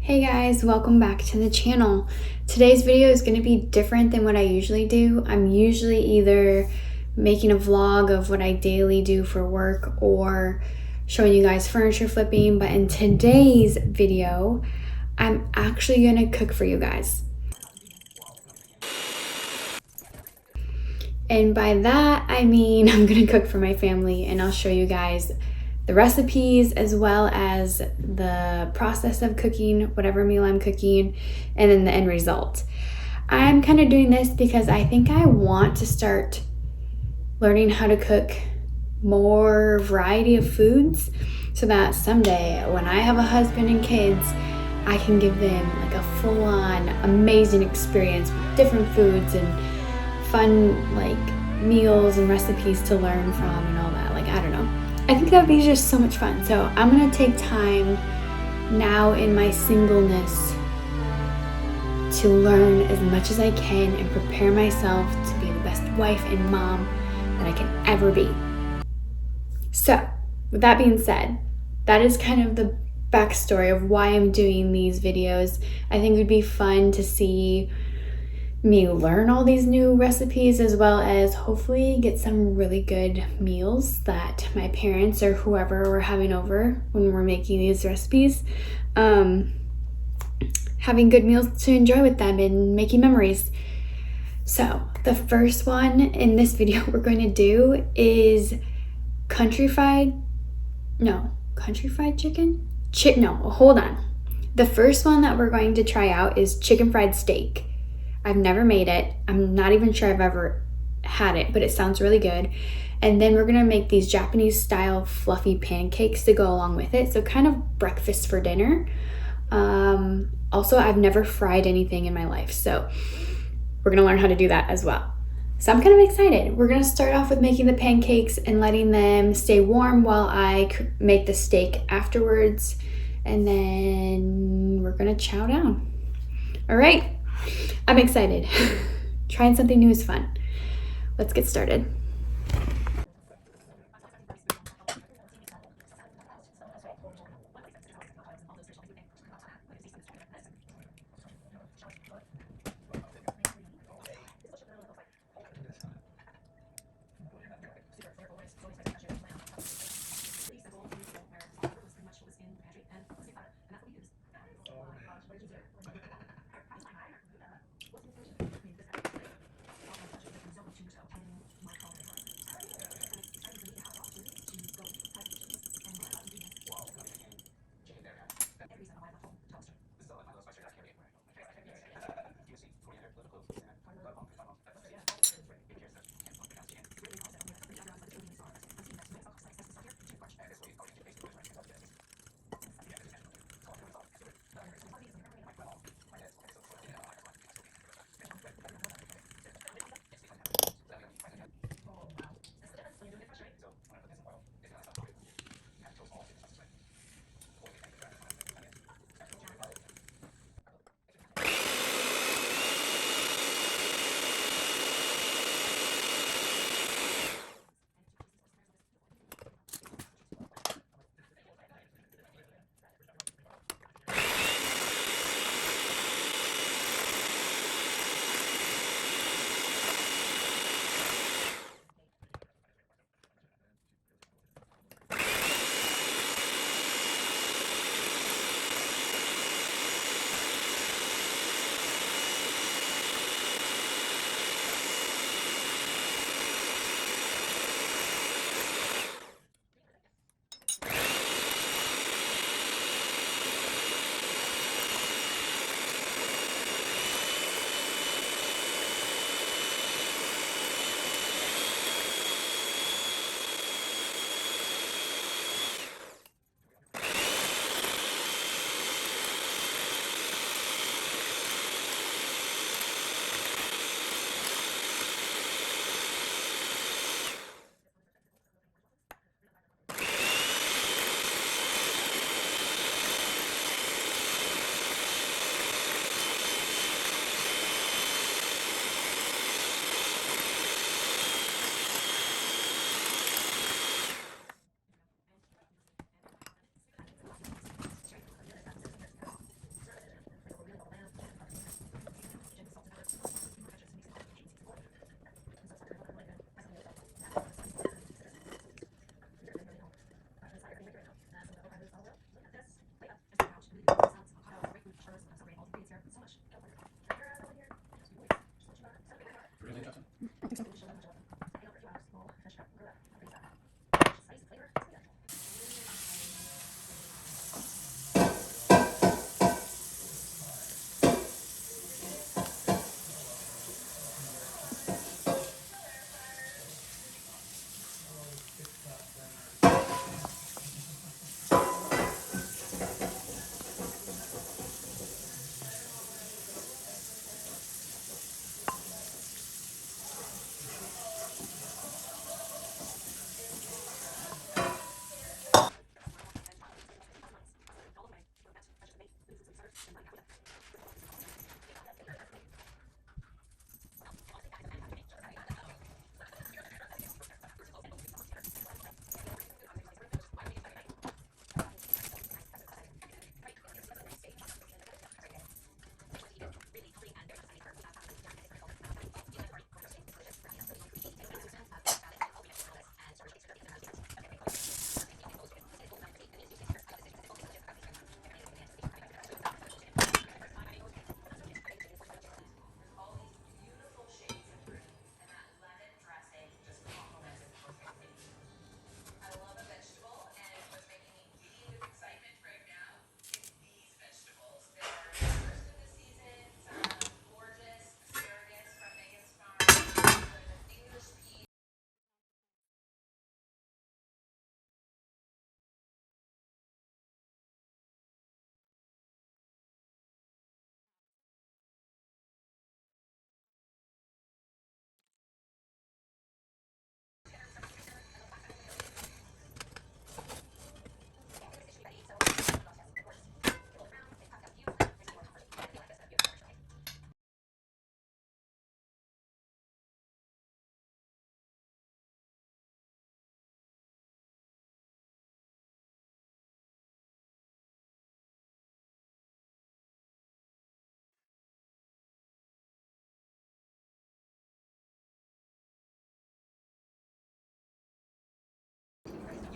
Hey guys, welcome back to the channel. Today's video is going to be different than what I usually do. I'm usually either making a vlog of what I daily do for work or showing you guys furniture flipping, but in today's video, I'm actually going to cook for you guys. And by that, I mean I'm going to cook for my family, and I'll show you guys the recipes as well as the process of cooking whatever meal I'm cooking, and then the end result. I'm kind of doing this because I think I want to start learning how to cook more variety of foods so that someday when I have a husband and kids, I can give them like a full-on amazing experience with different foods and fun like meals and recipes to learn from and all that. Like, I don't know. I think that would be just so much fun. So I'm gonna take time now in my singleness to learn as much as I can and prepare myself to be the best wife and mom that I can ever be. So with that being said, that is kind of the backstory of why I'm doing these videos. I think it would be fun to see me learn all these new recipes, as well as hopefully get some really good meals that my parents or whoever we're having over when we're making these recipes, having good meals to enjoy with them and making memories. So the first one in this video we're going to do is country fried chicken? No, hold on. The first one that we're going to try out is chicken fried steak. I've never made it. I'm not even sure I've ever had it, but it sounds really good. And then we're gonna make these Japanese style fluffy pancakes to go along with it. So kind of breakfast for dinner. Also, I've never fried anything in my life, so we're gonna learn how to do that as well. So I'm kind of excited. We're gonna start off with making the pancakes and letting them stay warm while I make the steak afterwards. And then we're gonna chow down. All right. I'm excited. Trying something new is fun. Let's get started.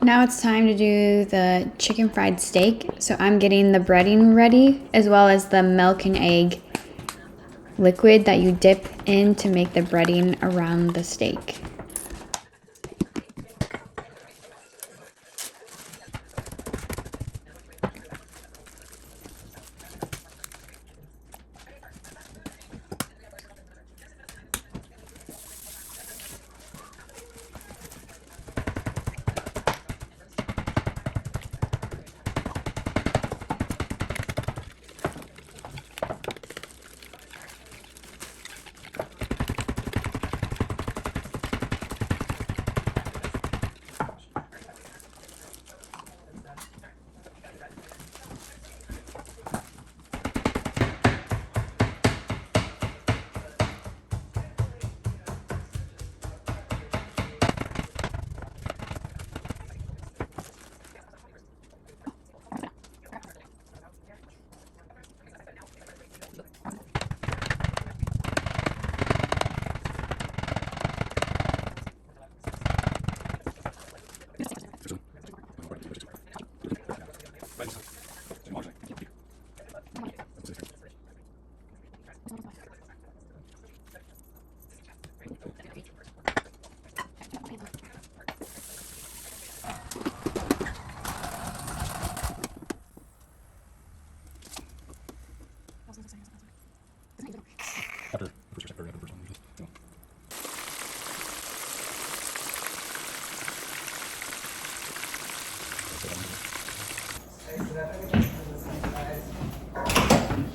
Now it's time to do the chicken fried steak. So I'm getting the breading ready, as well as the milk and egg liquid that you dip in to make the breading around the steak.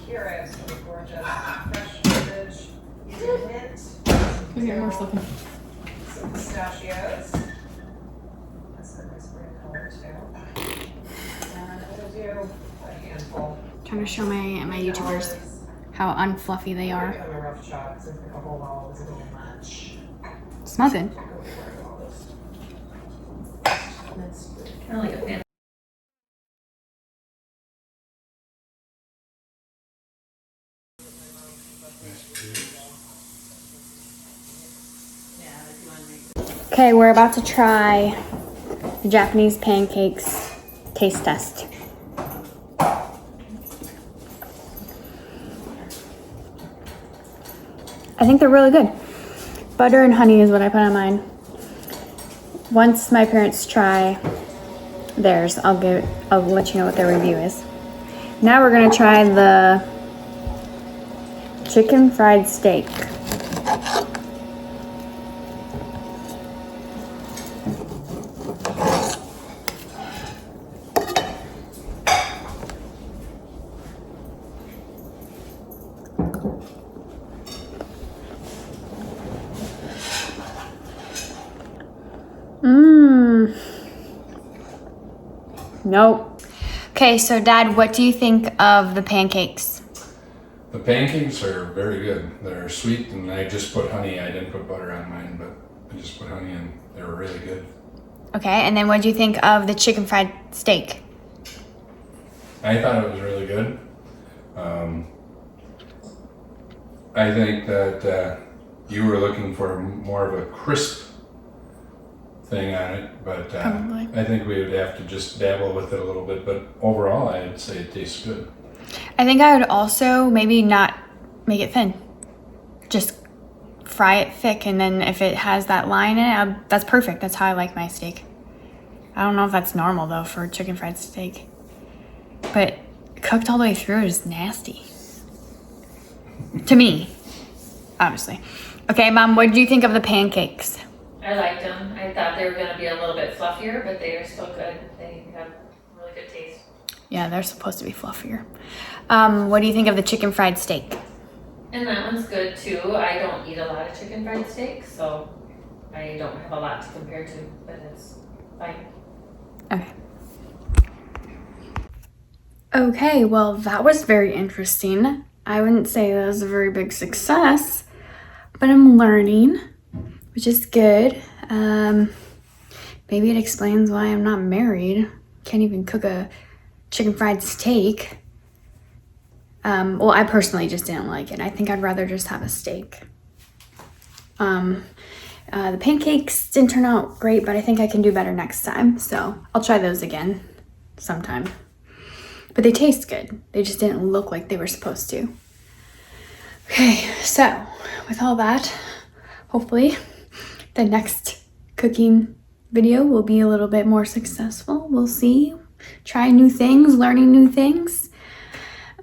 Here I have some gorgeous fresh cabbage, using mint, some pistachios. That's a nice green color too. And I'm gonna do a handful. Trying to show my YouTubers how unfluffy they I'm are. gonna give them a rough shot because I think a whole olive is a little much. Smells good. Kind of like a pan. Okay, we're about to try the Japanese pancakes taste test. I think they're really good. Butter and honey is what I put on mine. Once my parents try theirs, I'll let you know what their review is. Now we're gonna try the chicken fried steak. Nope. Okay, so Dad, what do you think of the pancakes? The pancakes are very good. They're sweet, and I just put honey. I didn't put butter on mine, but I just put honey in. They were really good. Okay, and then what do you think of the chicken fried steak? I thought it was really good. I think that you were looking for more of a crisp thing on it, but Probably. I think we would have to just dabble with it a little bit. But overall, I'd say it tastes good. I think I would also maybe not make it thin. Just fry it thick, and then if it has that line in it, that's perfect. That's how I like my steak. I don't know if that's normal though for chicken fried steak. But cooked all the way through is nasty. To me, obviously. Okay, Mom, what do you think of the pancakes? I liked them. I thought they were going to be a little bit fluffier, but they are still good. They have really good taste. Yeah, they're supposed to be fluffier. What do you think of the chicken fried steak? And that one's good too. I don't eat a lot of chicken fried steak, so I don't have a lot to compare to, but it's fine. Okay. Okay, well, that was very interesting. I wouldn't say that was a very big success, but I'm learning, which is good. Maybe it explains why I'm not married. Can't even cook a chicken fried steak. Well, I personally just didn't like it. I think I'd rather just have a steak. The pancakes didn't turn out great, but I think I can do better next time. So I'll try those again sometime. But they taste good. They just didn't look like they were supposed to. Okay, so with all that, hopefully the next cooking video will be a little bit more successful. We'll see. Trying new things, learning new things.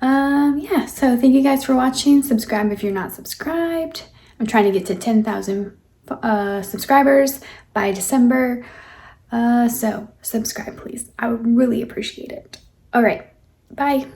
Yeah, so thank you guys for watching. Subscribe if you're not subscribed. I'm trying to get to 10,000 subscribers by December. So subscribe, please. I would really appreciate it. All right, bye.